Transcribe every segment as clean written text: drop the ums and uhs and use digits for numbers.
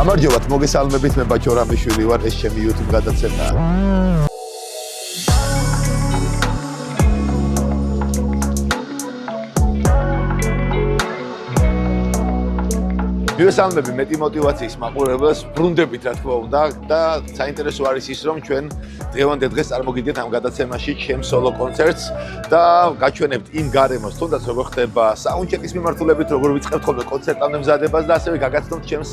გამარჯობათ, მოგესალმებით, მე ბაჩო რამიშვილი ვარ, ეს ჩემი YouTube გადაცემაა. მივესალმები მეტი მოტივაციის მაყურებელს, ბრუნდებით რა თქმა უნდა და საინტერესო არის ის, რომ ჩვენ დღევანდელ დღეს წარმოგიდგენთ ამ გადაცემაში ჩემს სოლო კონცერტს და გაჩვენებთ იმ გარემოს, თუნდაც როგორ ხდება საუნდჩეკის მიმართულებით, როგორ ვიწყებთ ხოლმე კონცერტამდე მზადებას და ასევე გაგაცნობთ ჩემს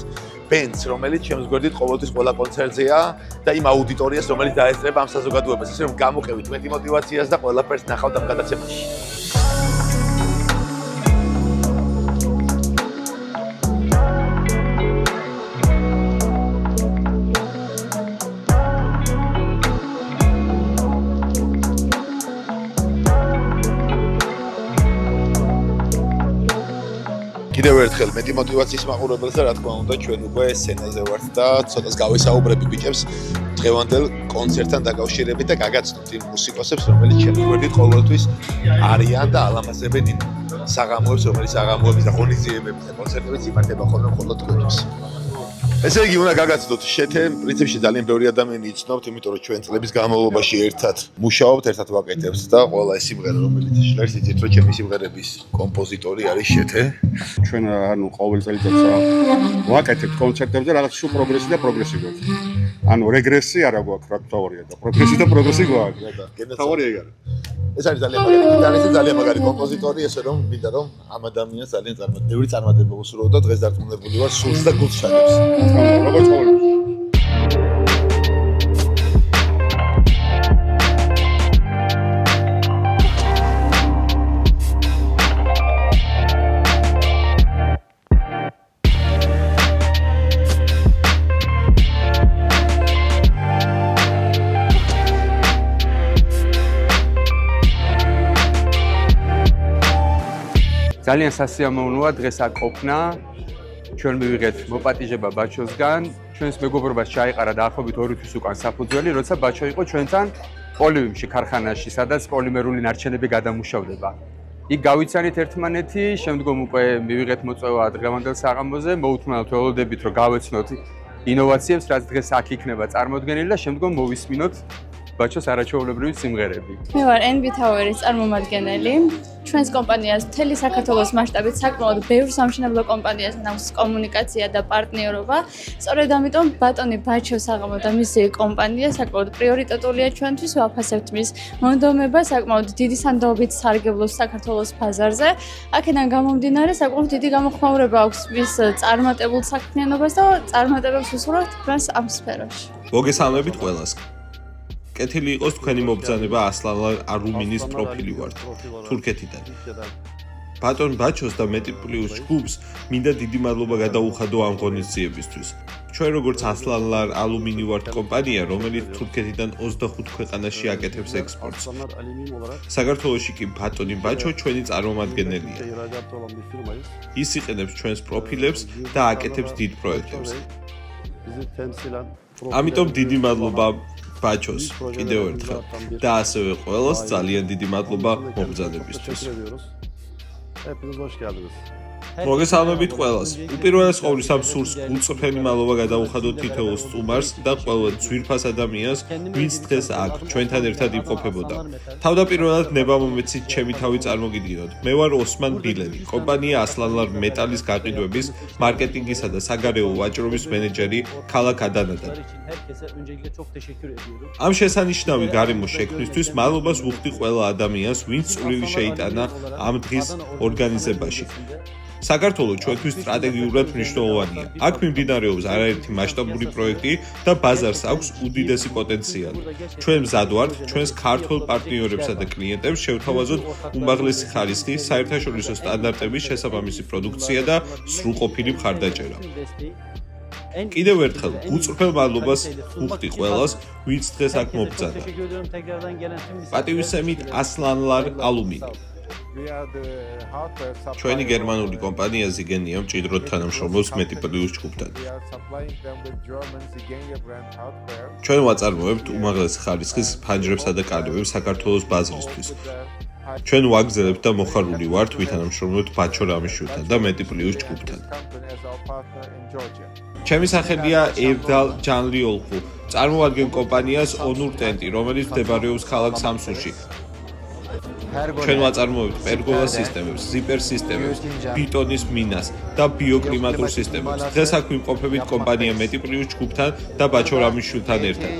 ბენდს, რომელიც ჩემს გვერდით ყოველთვის ყველა კონცერტზეა და იმ აუდიტორიას, რომელიც დაესწრება ამ საზოგადოებას, ისე რომ გამოყევით მეტი მოტივაციას და ყველაფერს ნახავთ ამ გადაცემაში. კიდევ ერთხელ მეტი მოტივაციის მაყურებელს და რა თქმა უნდა ჩვენ უკვე სცენაზე ვართ და ცოტას გავესაუბრები ბიჭებს დღევანდელ კონცერტთან დაკავშირებით და გაგაცნობთ იმ მუსიკოსებს, რომელიც ჩემს გვერდით ყოველთვის არიან და ალამაზებენ იმ საღამოებს, რომელიც საღამოების და ღონისძიებების და კონცერტების იმართება ხოლმე მხოლოდ თქვენთვის. ესე იგი, უნდა გაგაცნოთ შეთე, პრინციპში ძალიან ბევრი ადამიანი იცნობთ, იმიტომ რომ ჩვენ წლების განმავლობაში ერთად მუშაობთ, ერთად ვაკეთებთ და ყველა ეს სიმღერა, რომელიც ჟღერს, იცით რომ ჩემი სიმღერების კომპოზიტორი არის შეთე. ჩვენ ანუ ყოველ წელიწადს ვაკეთებთ კონცერტებზე რაღაც შუ პროგრესი და პროგრესი გვაქვს. ანუ რეგრესი არა გვაქვს, რა თქმა და პროგრესი და პროგრესი გვაქვს. თავი ეგ არის. ეს არის ძალიან მაგარი გიტარისტი, ძალიან მაგარი კომპოზიტორი, ესე რომ მინდა რომ ამ ადამიანს ძალიან ბევრი წარმატება უსურვო და დღეს დარწმუნებული ვარ, სულს და გულს შადებს. როგორც ყოველთვის. ძალიან სასიამოვნოა დღეს აქ ყოფნა. ჩვენ მივიღეთ მოპატიჟება ბაჩოსგან. ჩვენს მეგობრობას ჩაიყარა დაახლოებით 2 თვის უკან საფუძველი, როცა ბაჩო იყო ჩვენთან პოლივიმში, ქარხანაში, სადაც პოლიმერული ნარჩენები გადამუშავდება. იქ გავიცანით ერთმანეთი, შემდგომ უკვე მივიღეთ მოწვევა დღევანდელ საღამოზე, მოუთმენთ ველოდებით, რომ გავეცნოთ ინოვაციებს, რაც დღეს აქ იქნება წარმოდგენილი და შემდგომ მოვისმინოთ ბაჩოს არაჩვეულებრივი სიმღერები. მე ვარ NB Tower-ის წარმომადგენელი. ჩვენს კომპანიას მთელი საქართველოს მასშტაბით საკმაოდ ბევრ სამშენებლო კომპანიასთან აქვს კომუნიკაცია და პარტნიორობა. სწორედ ამიტომ ბატონი ბაჩოს საღამო და მისი კომპანია საკმაოდ პრიორიტეტულია ჩვენთვის, ვაფასებთ მის მონდომება საკმაოდ დიდი სანდოობით სარგებლობს საქართველოს ბაზარზე. აქედან გამომდინარე საკმაოდ დიდი გამოხმაურება აქვს მის წარმატებულ საქმიანობას და წარმატებებს უსურვებთ მას ამ სფეროში. მოგესალმებით ყველას. კეთილი იყოს თქვენი მობრძანება ასლან არუმინის პროფილი ვართ თურქეთიდან. ბატონ ბაჩოს და მეტი პლუს ჯგუფს მინდა დიდი მადლობა გადაუხადო ამ ღონისძიებისთვის. ჩვენ როგორც ასლან ალუმინი ვართ კომპანია, რომელიც თურქეთიდან 25 ქვეყანაში აკეთებს ექსპორტს. საქართველოში კი ბატონი ბაჩო ჩვენი წარმომადგენელია. ის იყენებს ჩვენს პროფილებს და აკეთებს დიდ პროექტებს. ამიტომ დიდი მადლობა ბაჩოს კიდევ ერთხელ და ასევე ყველას ძალიან დიდი მადლობა მობრძანებისთვის. მოგესალმებით ყველას. უპირველეს ყოვლისა სურს გულწრფელი მადლობა გადაუხადოთ თითოეულ სტუმარს და ყველა ძვირფას ადამიანს, ვინც დღეს აქ ჩვენთან ერთად იმყოფებოდა. თავდაპირველად ნება მომეცით ჩემი თავი წარმოგიდგინოთ. მე ვარ ოსმან ბილენი, კომპანია ასლანლარ მეტალის გაყიდვების, მარკეტინგისა და საგარეო ვაჭრობის მენეჯერი ქალაქ ადანადან. ამ შესანიშნავი გარემოს შექმნისთვის მადლობას ვუხდი ყველა ადამიანს, ვინც წვლილი შეიტანა ამ დღის ორგანიზებაში. საქართველოს ჩვენთვის სტრატეგიულად მნიშვნელოვანია. აქ მიმდინარეობს არაერთი მასშტაბური პროექტი და ბაზარს აქვს უდიდესი პოტენციალი. ჩვენ მზად ვართ ჩვენს ქართულ პარტნიორებსა და კლიენტებს შევთავაზოთ უმაღლესი ხარისხი, საერთაშორისო სტანდარტების შესაბამისი პროდუქცია და სრულყოფილი მხარდაჭერა. კიდევ ერთხელ გულწრფელ მადლობას ვუხდი ყველას, ვინც დღეს აქ მობრძანა. პატივისცემით ასლანლარ ალუმინი. ჩვენი გერმანული კომპანია ზიგენია მჭიდროდ თანამშრომლობს მეტი პლუს ჯგუფთან. ჩვენ ვაწარმოებთ უმაღლესი ხარისხის ფანჯრებსა და კალიბრებს საქართველოს ბაზრისთვის. ჩვენ ვაგზელებთ და მოხარული ვართ ვითანამშრომლობთ ბაჩო რამიშვილთან და მეტი პლუს ჯგუფთან. ჩემი სახელია ევდალ ჯანლიოლხუ. წარმოვადგენ კომპანიას ონურ ტენტი, რომელიც მდებარეობს ქალაქ სამსუნში. ჩვენ ვაწარმოებთ პერგოლა სისტემებს, ზიპერ სისტემებს, ბიტონის მინას და ბიოკლიმატურ სისტემებს. დღეს აქ ვიმყოფებით კომპანია მეტი პლუს ჯგუფთან და ბაჩო რამიშვილთან ერთად.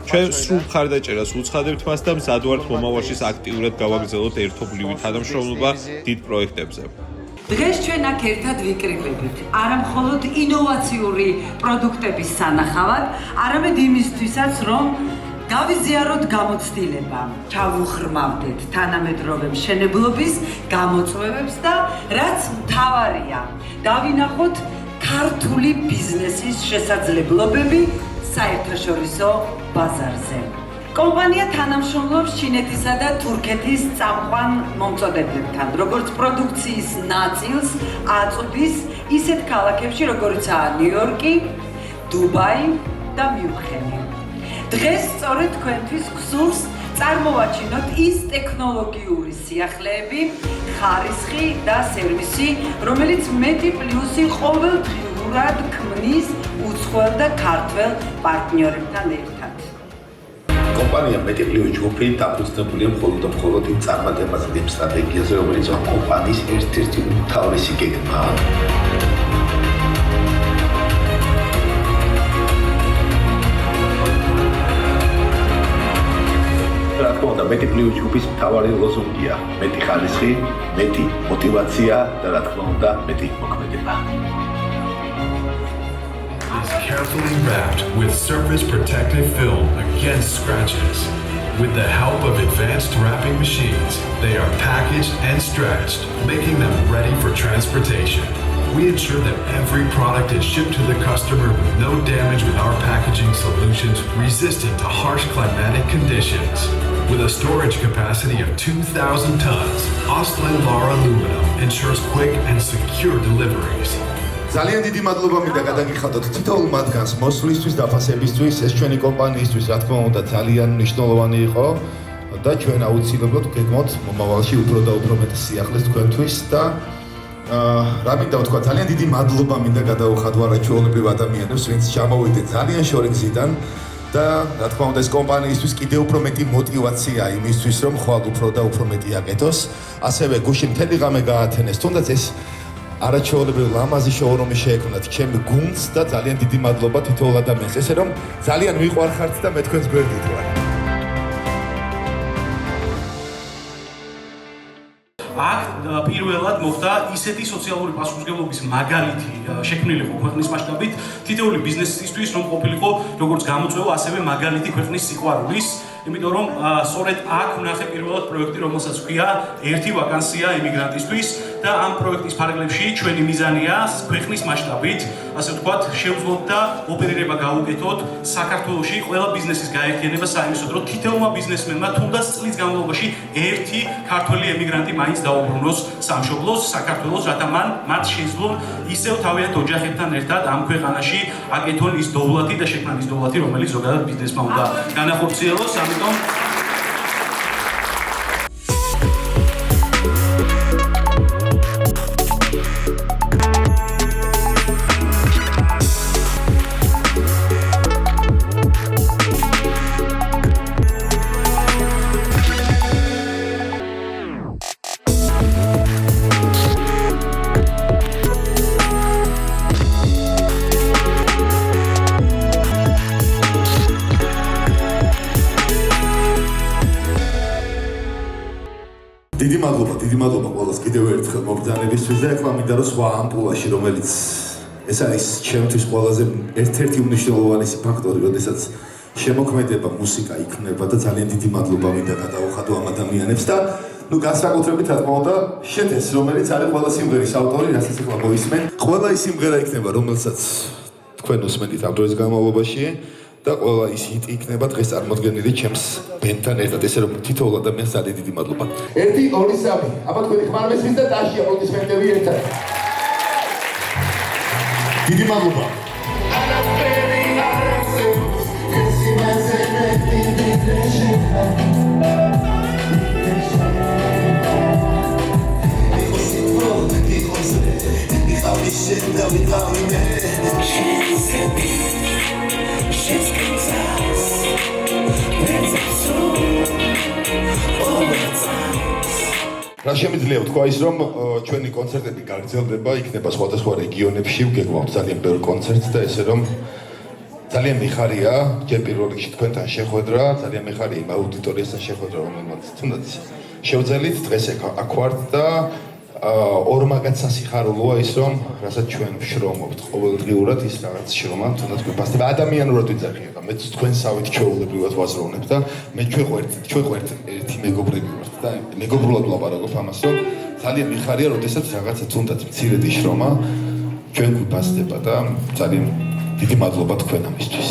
ჩვენ სრულ მხარდაჭერას უცხადებთ მას და მზად ვართ მომავალში აქტიურად გავაგრძელოთ ერთობლივი თანამშრომლობა დიდ პროექტებზე. დღეს ჩვენ აქ ერთად ვიკრიბებით არა მხოლოდ ინოვაციური პროდუქტების სანახავად, არამედ იმისთვისაც, რომ გავიზიაროთ გამოცდილება, ჩავუხრმავდეთ თანამედროვე მშენებლობის გამოწვევებს და რაც მთავარია, დავინახოთ ქართული ბიზნესის შესაძლებლობები საერთაშორისო ბაზარზე. კომპანია თანამშრომლობს ჩინეთისა და თურქეთის წამყვან მომწოდებლებთან, როგორც პროდუქციის ნაწილს აწვდის ისეთ ქალაქებში, როგორიცაა ნიუ-იორკი, დუბაი და მიუნხენი. დღეს სწორედ თქვენთვის გსურს წარმოვაჩინოთ ის ტექნოლოგიური სიახლეები, ხარისხი და სერვისი, რომელიც მეტი პლუსი ყოველდღიურად ქმნის უცხოელ და ქართველ პარტნიორებთან ერთად. კომპანია მეტი პლუს ჯგუფი დაფუძნებულია მხოლოდ იმ წარმატებაზე და იმ სტრატეგიაზე, რომელიც ამ კომპანიის ერთ-ერთი უმთავრესი გეგმაა. რა თქმა უნდა, მეტი პლუს ჯგუფის მთავარი ლოზუნგია მეტი ხარისხი, მეტი мотивация და რა თქმა უნდა, მეტი მოქმედება. Carefully wrapped with surface protective film against scratches. With the help of advanced wrapping machines, they are packaged and stretched, making them ready for transportation. We ensure that every product is shipped to the customer with no damage with our packaging solutions resistant to harsh climatic conditions. With a storage capacity of 2,000 tons, Ostland Lar Aluminum ensures quick and secure deliveries. ძალიან დიდი მადლობა მინდა გადაგიხადოთ თითოეულ მათგანს მოსვლისთვის, დაფასებისთვის, ეს ჩვენი კომპანიისთვის რა თქმა უნდა ძალიან მნიშვნელოვანი იყო და ჩვენ აუცილებლად ვგეგმოთ მომავალში უფრო და უფრო მეტ სიახლეს თქვენთვის და რა მინდა ვთქვა, ძალიან დიდი მადლობა მინდა გადაუხადო არაჩვეულებრივ ადამიანებს, ვინც ჩამოვიდნენ ძალიან შორი გზიდან და რა თქმა უნდა ეს კომპანიისთვის კიდევ უფრო მეტი мотивация იმისთვის, რომ ხვალ უფრო და უფრო მეტი აკეთოს, ასევე გუშინ მთელი ღამე გაათენეს, თუნდაც ეს არაჩვეულებრივ ლამაზი შოურუმი შეექმნათ ჩემ გუნდს და ძალიან დიდი მადლობა თითოეულ ადამიანს, ესე რომ ძალიან მიყვარხართ და მე თქვენს გვერდით ვარ. აქ პირველად მოხდა ისეთი სოციალური პასუხისმგებლობის მაგალითი შექმნილიყო ქვეყნის მასშტაბით თითოეული ბიზნესისთვის, რომ ყოფილიყო როგორც გამოწვევა, ასევე მაგალითი ქვეყნის სიყვარულის. იმიტომ რომ სწორედ აქ ვნახე პირველად პროექტი, რომელსაც ჰქვია ერთი ვაკანსია ემიგრანტისთვის და ამ პროექტის ფარგლებში ჩვენი მიზანია ქვეყნის მასშტაბით, ასე ვთქვათ, შევძლოთ და ოპერირება გავუკეთოთ საქართველოში ყველა ბიზნესის გაერთიანება საიმისოდ, რომ თითოეულმა ბიზნესმენმა თუნდაც წლის განმავლობაში ერთი ქართველი ემიგრანტი მაინც დაუბრუნოს სამშობლოს, საქართველოს, რათა მათ შეძლონ ისევ თავიანთ ოჯახებთან ერთად ამ ქვეყანაში აკეთონ ის დოვლათი და შექმნან ის დოვლათი, რომელიც ზოგადად ბიზნესმა უნდა განახორციელოს. დიდი მადლობა ყველას კიდევ ერთხელ მობრძანებისთვის და ეხლა მინდა რომ სხვა ამპულაში, რომელიც ეს არის ჩემთვის ყველაზე ერთ-ერთი უმნიშვნელოვანესი ფაქტორი, როდესაც შემოქმედება, მუსიკა იქმნება და ძალიან დიდი მადლობა მინდა გადაუხადო ამ ადამიანებს და ნუ განსაკუთრებით რა თქმა უნდა შეთეს, რომელიც არის ყველა სიმღერის ავტორი, რასაც ეხლა მოისმენ. ყველა ის სიმღერა იქნება, რომელსაც თქვენ უსმენთ ამ დროის განმავლობაში და ყველა ის ჰიტი იქნება დღეს წარმოდგენილი ჩემს ბენდთან ერთად, ესე რომ თითოეულ ადამიანს ძალიან დიდი მადლობა. 1 2 3 აბა თქვენი ხმარმესთვის და დაშია აპლოდისმენტები ერთად. დიდი მადლობა. This is რა შემიძლია ვთქვა ის რომ ჩვენი კონცერტები გაგრძელდება, იქნება სხვადასხვა რეგიონებში, ვგეგმავთ ძალიან ბევრ კონცერტს და ესე რომ ძალიან მიხარია ჯერ პირველ რიგში თქვენთან შეხვედრა, ძალიან მიხარია იმ აუდიტორიასთან შეხვედრა, რომელმაც თუნდაც შევძელით დღეს აქ ვართ და ორმაგაც სასიხარულოა ის რომ რასაც ჩვენ ვშრომობთ ყოველდღიურად ის რაღაც შრომა თუნდაც გვიფასდება ადამიანურად ვიძახია მე თქვენსავით ჩვეულებრივად ვაზროვნებ და მე ჩვენ ვართ ერთი მეგობრები ვართ და მეგობრულად ვლაპარაკობ ამას რომ ძალიან მიხარია როდესაც რაღაცა თუნდაც მცირედი შრომა ჩვენ გვიფასდება და ძალიან დიდი მადლობა თქვენ ამისთვის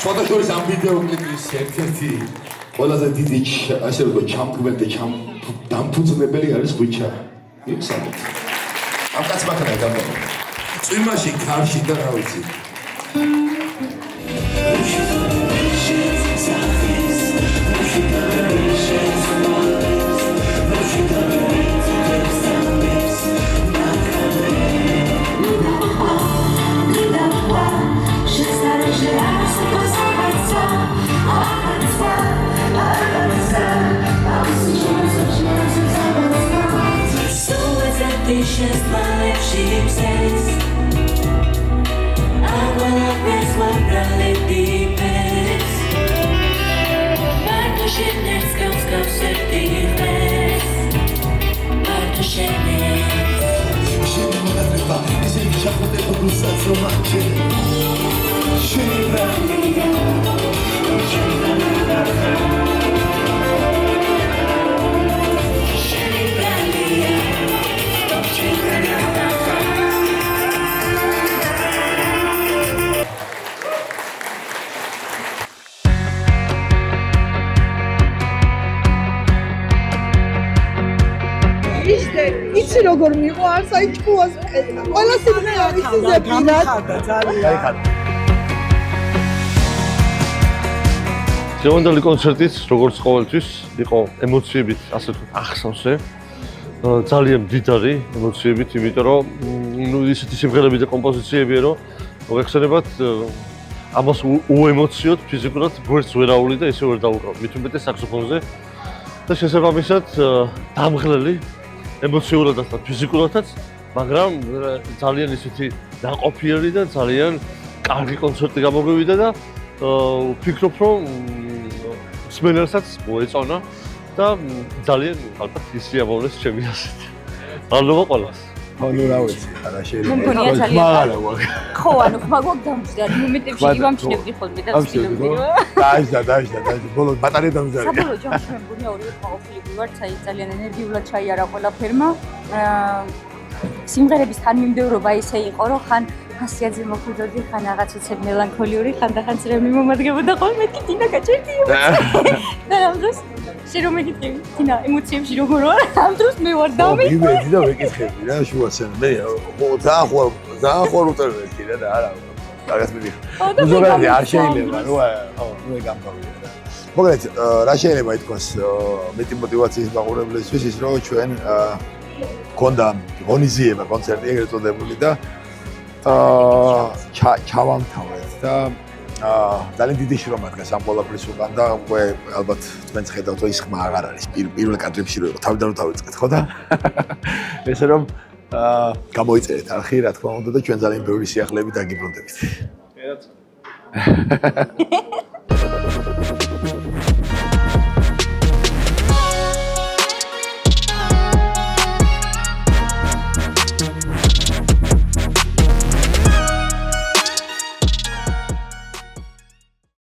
სხვადასხვა ამ ვიდეო კლიპის ერთ-ერთი ყველაზე დიდი ასე რომ ჩამკრმელი და დამფუძნებელი არის ღვიჩა. იცოდეთ. ამ კაცმა ხარ გამო. წვიმაში, ქარში და რა ვიცი. Dishes, my left sheep says I wanna press what really deep is Parto shennes, skam set the face Parto shennes Sheni mona treba, isi shachote ogusa zomache Sheni bralia Sheni bralia Sheni bralia იცი როგორ მიყვარს აი ჭკუას მყედა ყველა სიმღერა ვიცი ზეპინად დღევანდელი კონცერტიც როგორც ყოველთვის იყო ემოციებით ასე თუ ახსოვსე ძალიან მდიდარი ემოციებით იმიტომ რომ ნუ ისეთი სიმღერები და კომპოზიციებია რომ მოგეხსენებათ ამას უემოციოდ ფიზიკურად გვერდს ვერ აული და ისე ვერ დაუკრავ მით უმეტეს საქსოფონზე და შესაბამისად დამღლელი ემოციურადაც და ფიზიკურადაც მაგრამ ძალიან ისეთი დაყოფიერი და ძალიან კარგი კონცერტი გამოგვივიდა და ვფიქრობ რომ მსმენელსაც მოეწონა და ძალიან ალბათ ისიამოვნეს ჩემი ასეთ. მადლობა ყველას. ანუ რა ვიცი, არა შეიძლება. მე მგონია ძალიან. ხო, ანუ ხმა გვაქვს დამჯდარი მომენტებში ივამჩნევდი ხოლმე და ვცდილობდი. დაიჯდა. ბოლოს ბატარეა დამჯდარი. საბოლოო ჯამში მე მგონია ორივე ხმაყოფილები ვართ, აი ძალიან ენერგიულად ჩაიარა ყველაფერმა. სიმღერების თანმიმდევრობა ისე იყო, რომ ხან ხასიათზე მოხვიდოდი, ხან რაღაც უცებ მელანქოლიური, ხან და ხან წრემლი მომადგებოდა ხოლმე ტინა გაჭერდი. და ამ დროს შენ რომ მეკითხები, ტინა ემოციებში როგორ ვარ? ამ დროს მე ვარ დამი. მივედი და ვეკითხები რა შუასენ. მე ძალიან ხوار უწერდი რა და არა. რაღაც მიდიხარ. ზოგადად არ შეიძლება, ნუ ნუ გამოვიდა. მოგეთ, რა შეიძლება ითქვას მეტი мотиваციის მაყურებლისთვის ის რომ ჩვენ გქონდა ღონისძიება კონცერტი ეგრეთ წოდებული და ჩავამთავრეთ და ძალიან დიდი შრომა დგას ამ ყველაფრის უკან და უკვე ალბათ თქვენც ხედავთ რომ ის ხმა აღარ არის პირველ კადრებში რო იყო თავიდან რომ დავიწყეთ ხო და ესე რომ გამოიწერეთ არხი რა თქმა უნდა და ჩვენ ძალიან ბევრი სიახლეებით დაგიბრუნდებით.